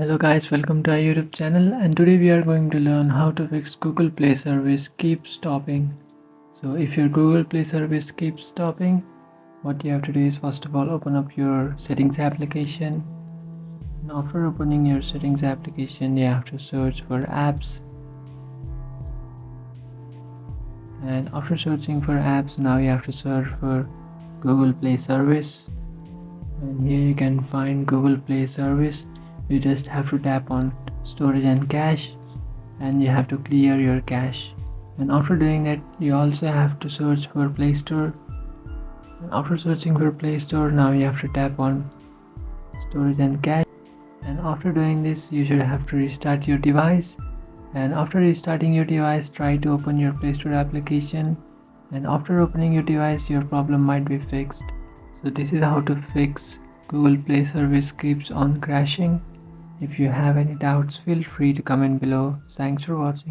Hello guys, welcome to our YouTube channel, and today we are going to learn how to fix Google Play service keeps stopping. So if your Google Play service keeps stopping, what you have to do is first of all open up your settings application. And after opening your settings application, you have to search for apps. And after searching for apps, now you have to search for Google Play service. And here you can find Google Play service. You just have to tap on storage and cache, and you have to clear your cache. And after doing that, you also have to search for Play Store. And after searching for Play Store, now you have to tap on storage and cache. And after doing this, you should have to restart your device. And after restarting your device, try to open your Play Store application. And after opening your device, your problem might be fixed. So this is how to fix Google Play service keeps on crashing. If you have any doubts, feel free to comment below. Thanks for watching.